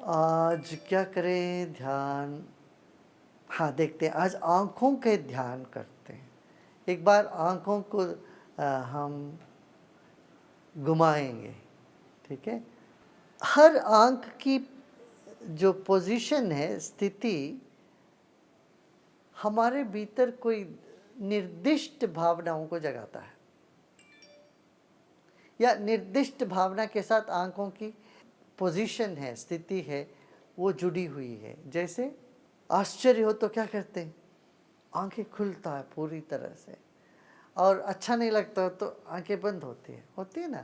आज क्या करें ध्यान। हाँ, देखते हैं आज आँखों के ध्यान करते हैं। एक बार आँखों को हम घुमाएँगे, ठीक है? हर आँख की जो पोज़ीशन है, स्थिति हमारे भीतर कोई निर्दिष्ट भावनाओं को जगाता है या निर्दिष्ट भावना के साथ आँखों की पोज़ीशन है, स्थिति है, वो जुड़ी हुई है। जैसे आश्चर्य हो तो क्या करते हैं? आँखें खुलता है पूरी तरह से, और अच्छा नहीं लगता तो आँखें बंद होती है ना?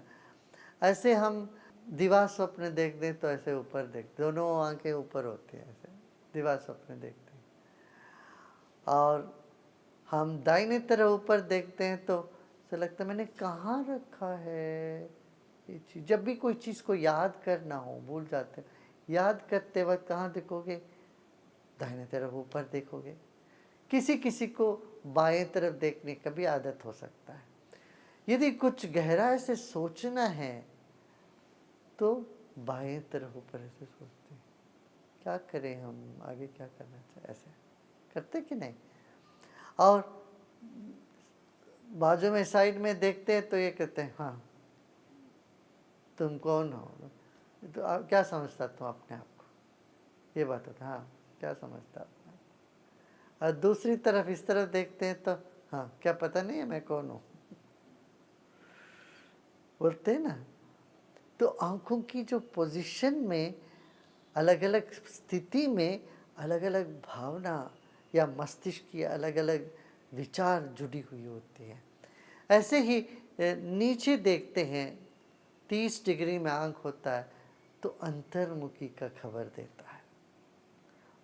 ऐसे हम दिवा स्वप्न देख दें तो ऐसे ऊपर देखते, दोनों आँखें ऊपर होती हैं, ऐसे दिवा स्वप्न देखते हैं। और हम दाहिने तरफ ऊपर देखते हैं तो ऐसा लगता है मैंने कहाँ रखा है ये चीज़। जब भी कोई चीज़ को याद करना हो, भूल जाते हैं, याद करते वक्त कहाँ देखोगे? दाहिने तरफ ऊपर देखोगे। किसी किसी को बाएं तरफ देखने का भी आदत हो सकता है। यदि कुछ गहराई से सोचना है तो बाएं तरफ ऊपर ऐसे सोचते हैं। क्या करें हम, आगे क्या करना चाहिए, ऐसे करते कि नहीं? और बाजू में साइड में देखते हैं तो ये कहते हैं हाँ तुम कौन हो, तो आप क्या समझता तुम अपने आप को, ये बात होता है। हाँ, क्या समझता अपने आप। और दूसरी तरफ इस तरफ देखते हैं तो हाँ क्या पता नहीं है मैं कौन हूँ, बोलते हैं ना। तो आँखों की जो पोजीशन में, अलग अलग स्थिति में अलग अलग भावना या मस्तिष्क की अलग अलग विचार जुड़ी हुई होती है। ऐसे ही नीचे देखते हैं, 30 डिग्री में आँख होता है तो अंतर्मुखी का खबर देता है।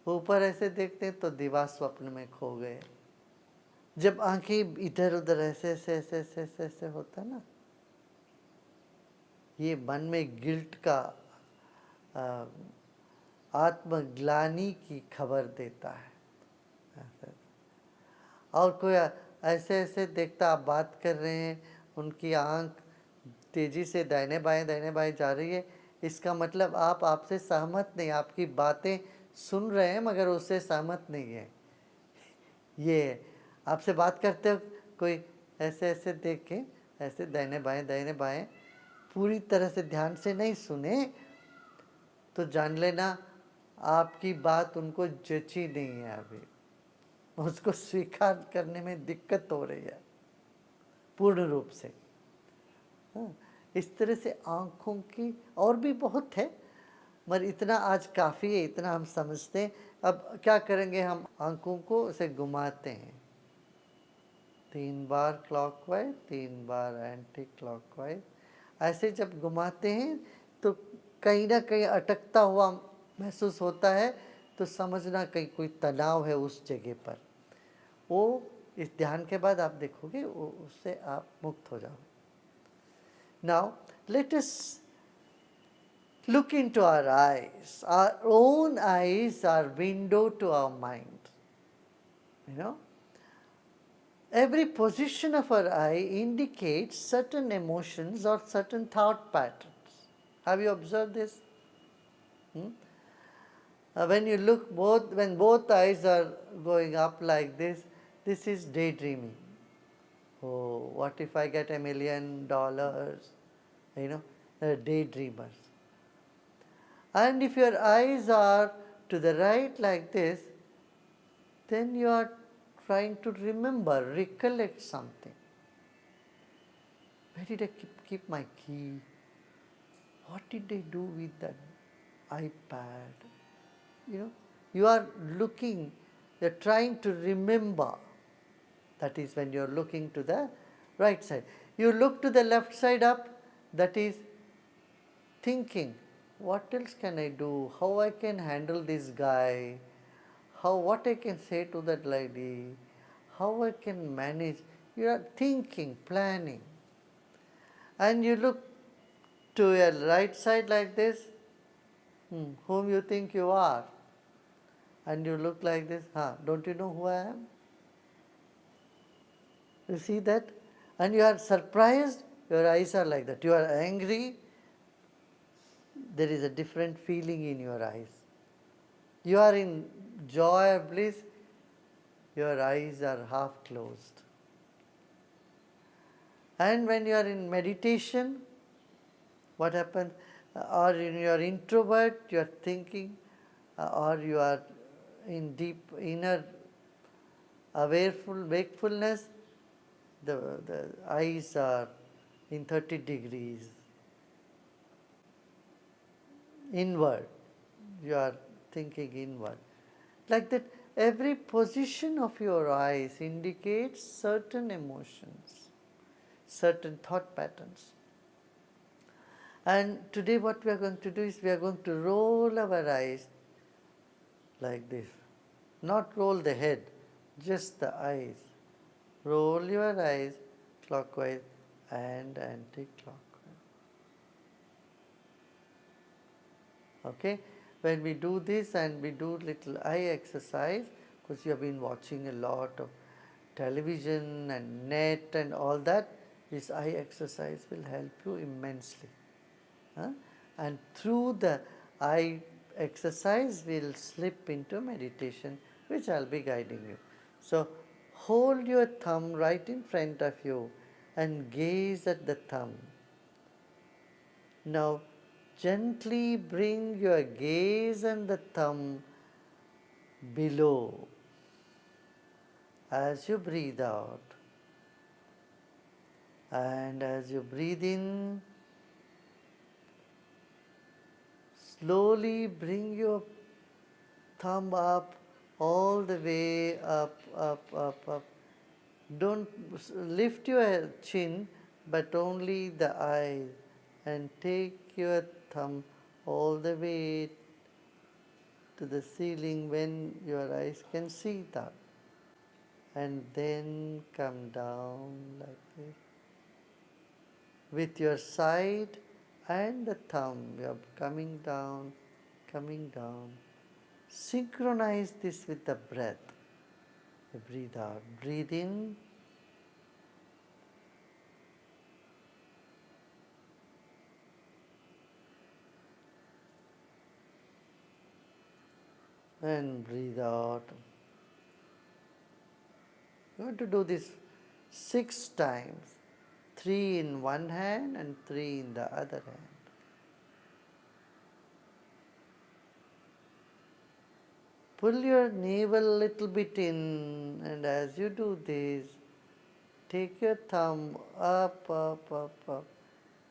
ऊपर ऐसे देखते हैं तो दिवा स्वप्न में खो गए। जब आँखें इधर उधर ऐसे ऐसे ऐसे ऐसे ऐसे ऐसे होता है ना, ये मन में गिल्ट का, आत्मग्लानि की खबर देता है। और कोई ऐसे ऐसे देखता, आप बात कर रहे हैं, उनकी आंख तेजी से दाहिने बाएं जा रही है, इसका मतलब आप आपसे सहमत नहीं, आपकी बातें सुन रहे हैं मगर उससे सहमत नहीं है। ये आपसे बात करते हो, कोई ऐसे ऐसे देख के ऐसे दाहिने बाएं पूरी तरह से ध्यान से नहीं सुने तो जान लेना आपकी बात उनको जची नहीं है, अभी उसको स्वीकार करने में दिक्कत हो रही है पूर्ण रूप से। हाँ, इस तरह से आँखों की और भी बहुत है, मगर इतना आज काफ़ी है, इतना हम समझते हैं। अब क्या करेंगे, हम आँखों को ऐसे घुमाते हैं 3 बार क्लॉकवाइज, 3 बार एंटी क्लॉकवाइज। ऐसे जब घुमाते हैं तो कहीं ना कहीं अटकता हुआ महसूस होता है, तो समझना कहीं कोई तनाव है उस जगह पर। वो इस ध्यान के बाद आप देखोगे उससे आप मुक्त हो जाओगे। Now let us look into our eyes. Our own eyes are window to our mind. You know, every position of our eye indicates certain emotions or certain thought patterns. Have you observed this? Hmm? When you look when both eyes are going up like this is daydreaming. Oh, what if I get $1 million? You know, daydreamers. And if your eyes are to the right like this, then you are trying to remember, recollect something. Where did I keep my key? What did I do with that iPad? You know, you are looking, you are trying to remember. That is when you are looking to the right side. You look to the left side up, that is thinking, what else can I do? How I can handle this guy? What I can say to that lady? How I can manage? You are thinking, planning. And you look to your right side like this, whom you think you are. And you look like this, don't you know who I am? You see that? And you are surprised, your eyes are like that. You are angry, there is a different feeling in your eyes. You are in joy or bliss, your eyes are half closed. And when you are in meditation, what happens? Or in your introvert, you are thinking, or you are in deep inner wakefulness, the eyes are in 30 degrees inward. You are thinking inward. Like that, every position of your eyes indicates certain emotions, certain thought patterns. And today what we are going to do is we are going to roll our eyes like this. Not roll the head, just the eyes. Roll your eyes clockwise and anti-clockwise. Okay? When we do this and we do little eye exercise, because you have been watching a lot of television and net and all that, this eye exercise will help you immensely. And through the eye exercise, we'll slip into meditation, which I'll be guiding you. So, hold your thumb right in front of you and gaze at the thumb. Now, gently bring your gaze and the thumb below as you breathe out. And as you breathe in, slowly bring your thumb up, all the way up, up. Don't lift your chin, but only the eyes, and take your thumb all the way to the ceiling when your eyes can see that. And then come down like this. With your side and the thumb, you are coming down, coming down. Synchronize this with the breath. You breathe out, breathe in. And breathe out. You want to do this 6 times, 3 in one hand and 3 in the other hand. Pull your navel a little bit in, and as you do this, take your thumb up,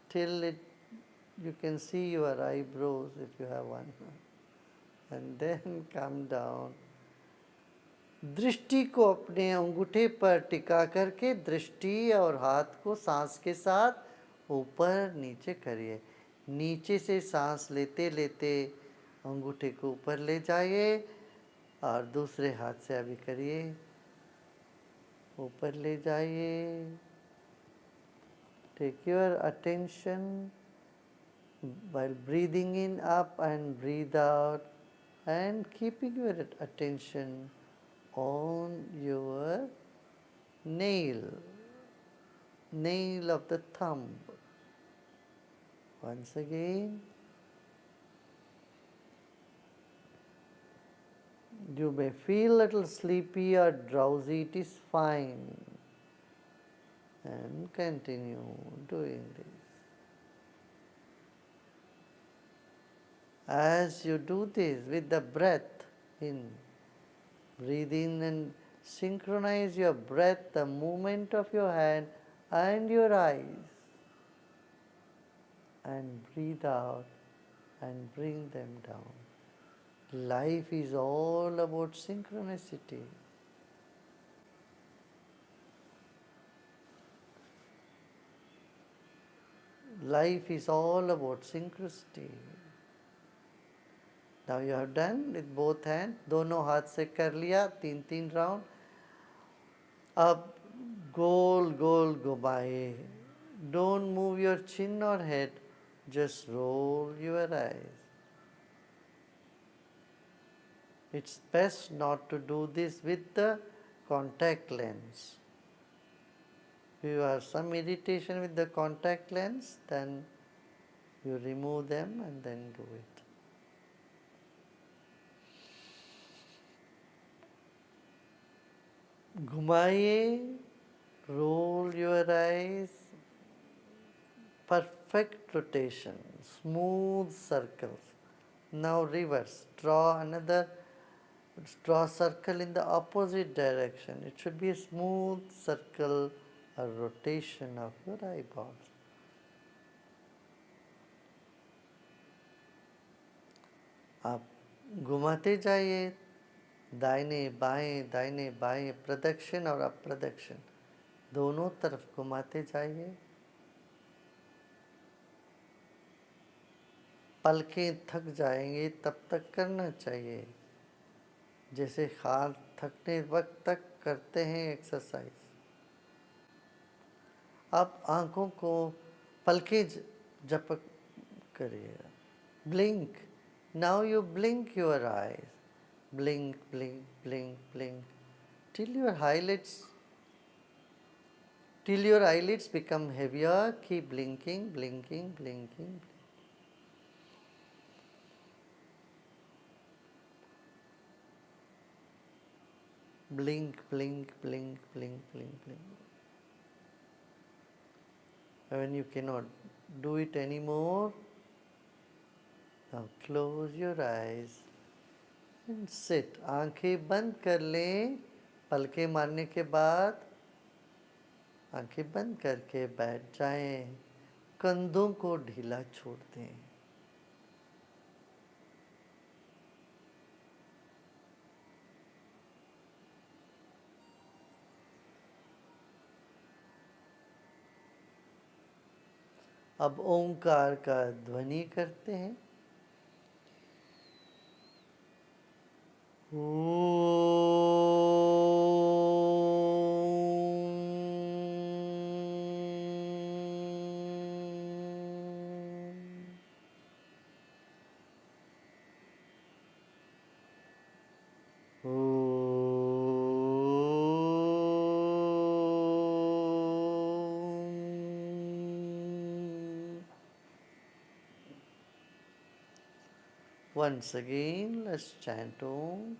till you can see your eyebrows if you have one. And then come down. दृष्टि को अपने अंगूठे पर टिका करके दृष्टि और हाथ को सांस के साथ ऊपर नीचे करिए. नीचे से सांस लेते लेते अंगूठे को ऊपर ले जाइए और दूसरे हाथ से अभी करिए. ऊपर ले जाइए. Take your attention while breathing in up and breathe out, and keeping your attention on your nail of the thumb. Once again, you may feel a little sleepy or drowsy, it is fine. And continue doing this. As you do this with the breath in, breathe in and synchronize your breath, the movement of your hand and your eyes. And breathe out and bring them down. Life is all about synchronicity. Life is all about synchronicity. Now you have done with both hands. दोनों हाथ से कर लिया 3 round. अब गोल गोल घुमाए. Don't move your chin or head. Just roll your eyes. It's best not to do this with the contact lens. If you have some irritation with the contact lens, then You remove them and then do it. घुमाइए, roll your eyes, perfect rotation, smooth circles. Now reverse, draw circle in the opposite direction. It should be a smooth circle, a rotation of your eyeballs. आप घुमाते जाइए, दाहिने बाएं प्रदक्षिण और अप्रदक्षिण दोनों तरफ घुमाते जाइए। पलकें थक जाएंगे तब तक करना चाहिए, जैसे हाथ थकने वक्त तक करते हैं एक्सरसाइज। आप आंखों को पलकें झपक करिएगा। Blink, now you blink your eyes, blink, blink, blink, blink, till your eyelids become heavier. Keep blinking, blinking, blinking. Blink, blink, blink, blink, blink, blink. When you cannot do it anymore, now close your eyes and sit. आंखें बंद कर लें। पलकें मारने के बाद आंखें बंद करके बैठ जाएं। कंधों को ढीला छोड़ दें। अब ओंकार का ध्वनि करते हैं। Once again, let's chant Om.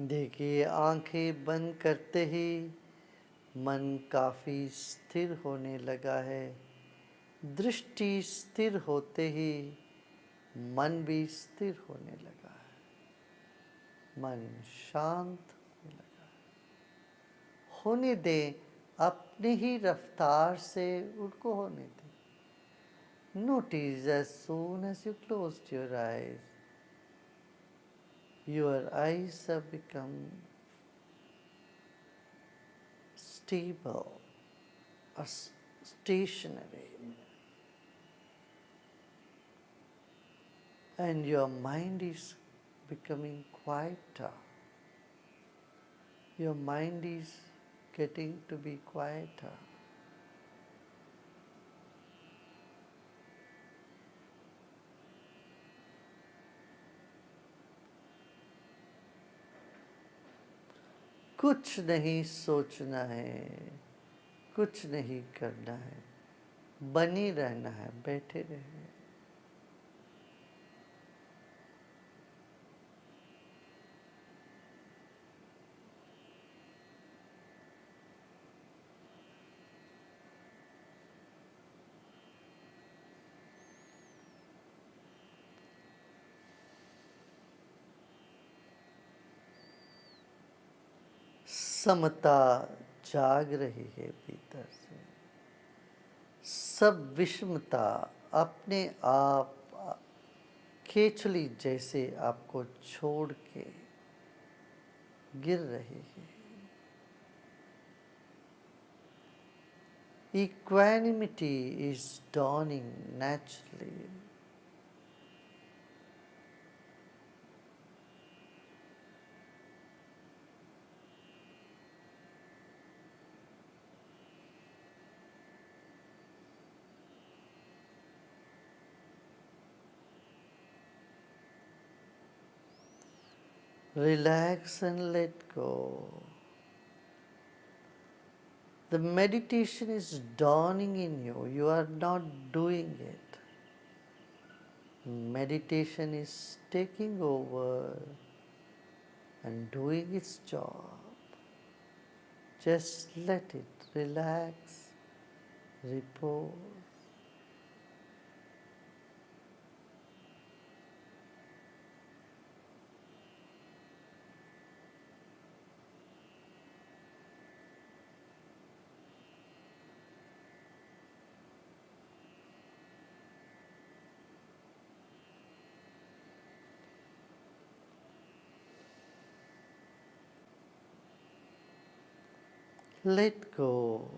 देखिए, आंखें बंद करते ही मन काफ़ी स्थिर होने लगा है। दृष्टि स्थिर होते ही मन भी स्थिर होने लगा है। मन शांत होने लगा है। होने दें, अपनी ही रफ्तार से उनको होने दें। Notice as soon as you closed your eyes, your eyes have become stable or stationary, and your mind is becoming quieter. Your mind is getting to be quieter. कुछ नहीं सोचना है, कुछ नहीं करना है, बनी रहना है, बैठे रहना है। समता जाग रही है भीतर से। सब विषमता अपने आप केचुली जैसे आपको छोड़ के गिर रही है। Equanimity is dawning naturally. Relax and let go. The meditation is dawning in you. You are not doing it. Meditation is taking over and doing its job. Just let it relax, repose. Let go.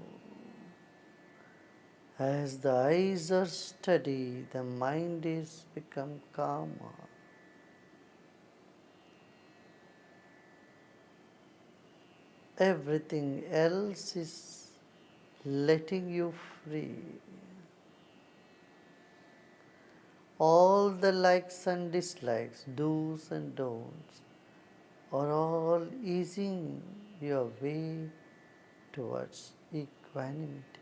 As the eyes are steady, the mind is become calmer. Everything else is letting you free. All the likes and dislikes, do's and don'ts, are all easing your way towards equanimity.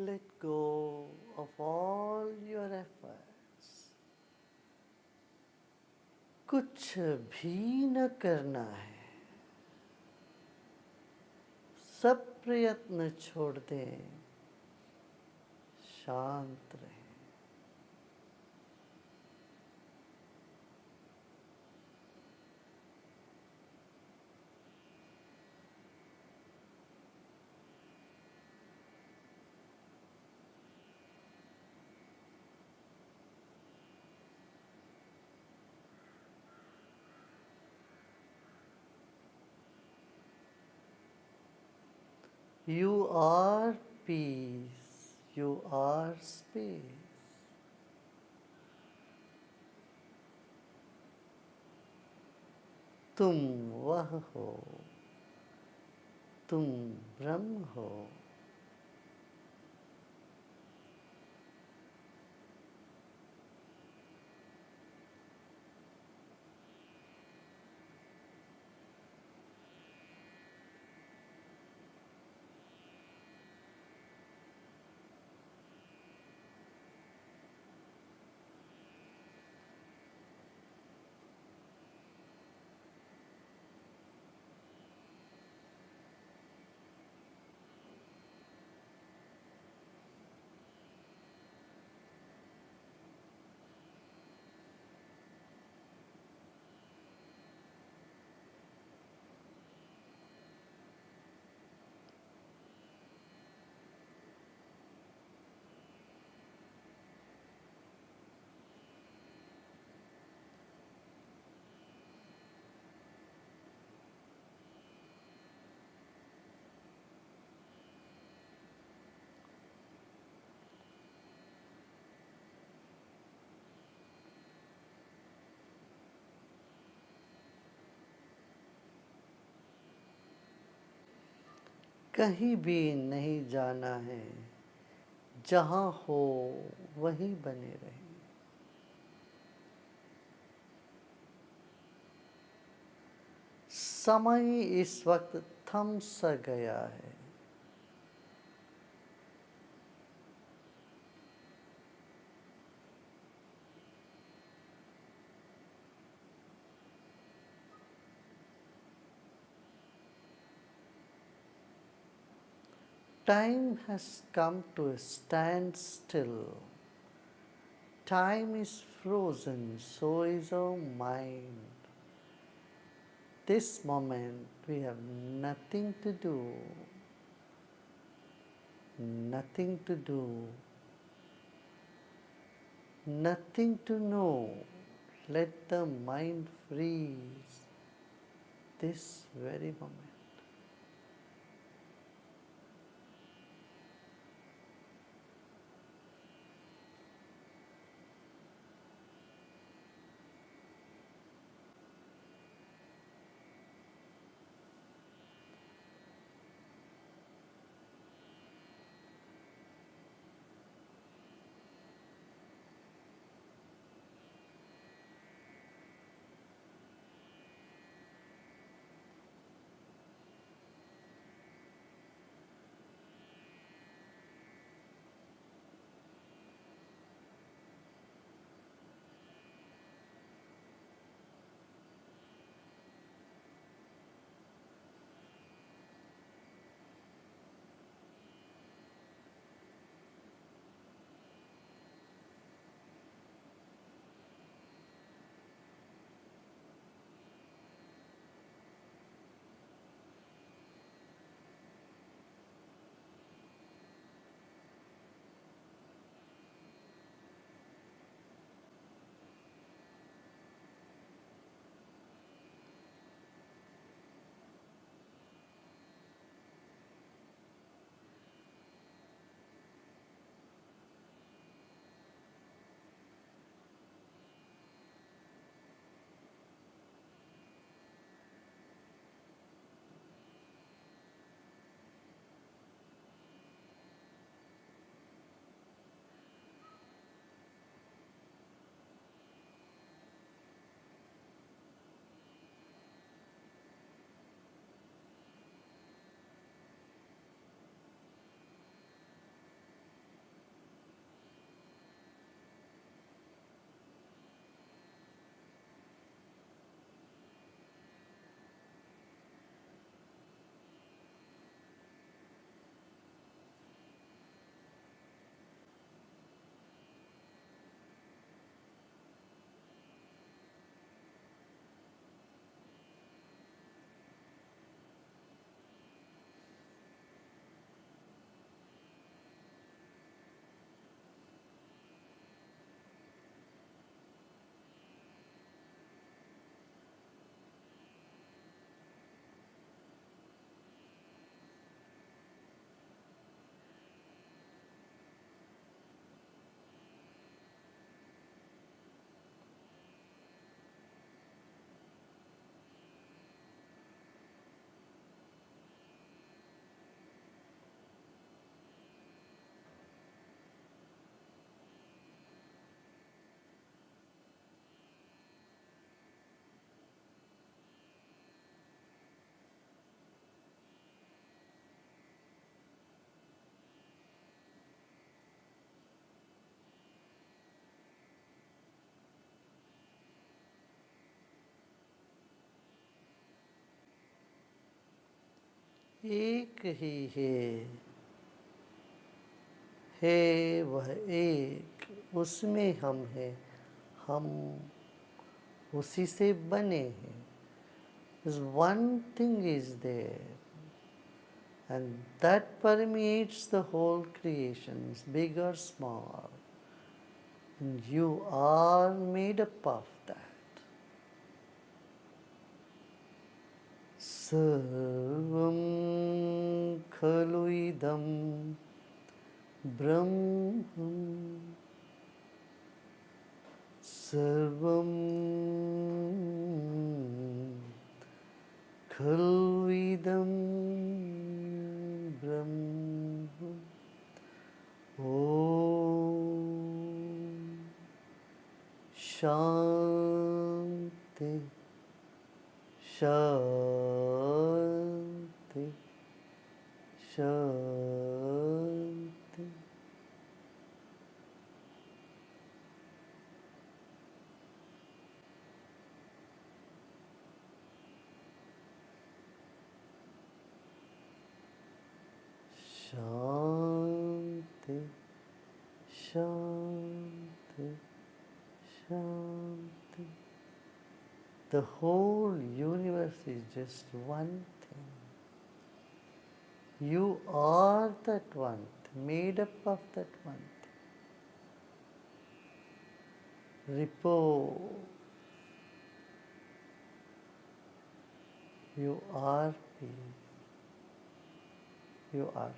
let go of all your efforts. कुछ भी न करना है, सब प्रयत्न छोड़ दें, शांत रहें। You are peace, you are space. तुम वह हो, तुम ब्रह्म हो। कहीं भी नहीं जाना है, जहाँ हो वहीं बने रहें। समय इस वक्त थम सा गया है। Time has come to a standstill. Time is frozen, so is our mind. This moment we have nothing to do, nothing to do, nothing to know. Let the mind freeze this very moment. एक ही है वह एक, उसमें हम हैं, हम उसी से बने हैं. This one thing is there, and that permeates the whole creations, big or small. And you are made up of that. Sarvam khalu idam brahmam, sarvam खलु इदं ब्रह्म. ओम शांति शांति शांति. शांति शांति शांति. The whole universe is just one thing. You are that one thing, made up of that one thing. Repose. You are peace. You are.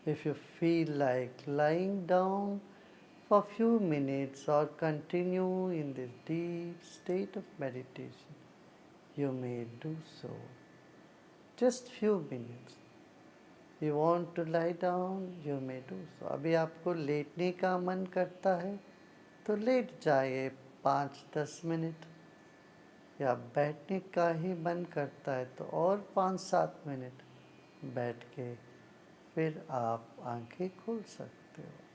If you feel like lying down for a few minutes or continue in this deep state of meditation, you may do so. Just few minutes. You want to lie down, you may do so. अभी आपको लेटने का मन करता है तो late जाइए 5-10 minute, या बैठने का ही मन करता है तो और 5-7 मिनट बैठ के फिर आप आंखें खोल सकते हो.